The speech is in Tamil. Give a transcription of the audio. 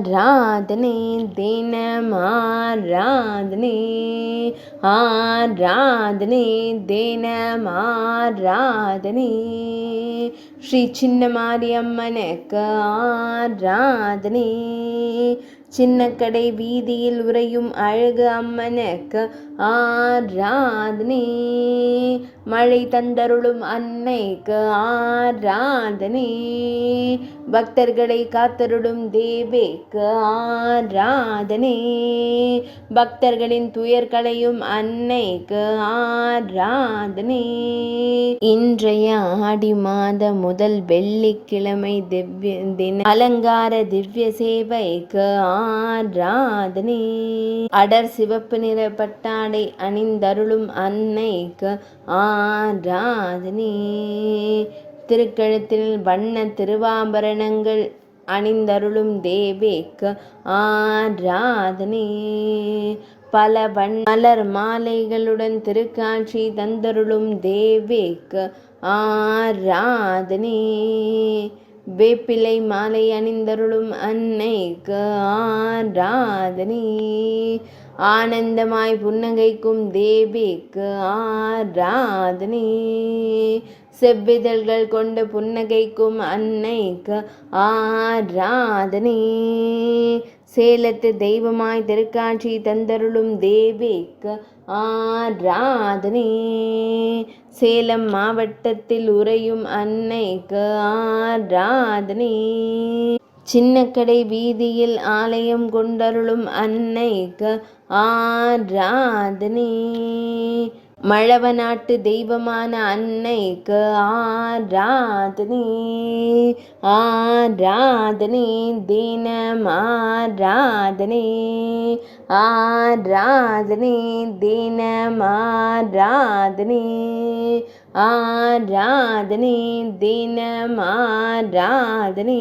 ஆராதனை தினம் ஆராதனை ஆராதனை தினம் ஆராதனை ஸ்ரீ சின்ன மாரியம்மனுக்கு ஆராதனை சின்னக்கடை வீதியில் உறையும் அழகு அம்மனுக்கு ஆராதனை மழை தந்தருளும் அன்னைக்கு ஆராதனை பக்தர்களை காத்தருளும் தேவிக்கு ஆராதனை பக்தர்களின் துயர்களையும் அன்னைக்கு ஆராதனை இன்றைய ஆடி மாத முதல் வெள்ளிக்கிழமை திவ்ய தின அலங்கார திவ்ய சேவைக்கு ஆராதனை அடர் சிவப்பு நிற பட்டாடை அணிந்தருளும் அன்னைக்கு ஆராதனை திருக்கழுத்தில் வண்ண திருவாபரணங்கள் அணிந்தருளும் தேவிக்கு ஆராதனை பல மலர் மாலைகளுடன் திருக்காட்சி தந்தருளும் தேவிக்கு ஆராதனை வேப்பிலை மாலை அணிந்தருளும் அன்னைக்கு ஆராதனை ஆனந்தமாய் புன்னகைக்கும் தேவிக்கு ஆராதனை செவ்விதழ்கள் கொண்டு புன்னகைக்கும் அன்னைக்கு ஆராதனை சேலத்து தெய்வமாய் திருக்காட்சி தந்தருளும் தேவிக்கு ஆராதனை சேலம் மாவட்டத்தில் உறையும் அன்னைக்கு ஆராதனை சின்னக்கடை வீதியில் ஆலயம் கொண்டருளும் அன்னைக்கு ஆராதனை மழவ நாட்டு தெய்வமான அன்னைக்கு ஆராதனை ஆராதனை தினம் ஆராதனை ஆராதனை தினம் ஆராதனை ஆராதனை தினம் ஆராதனை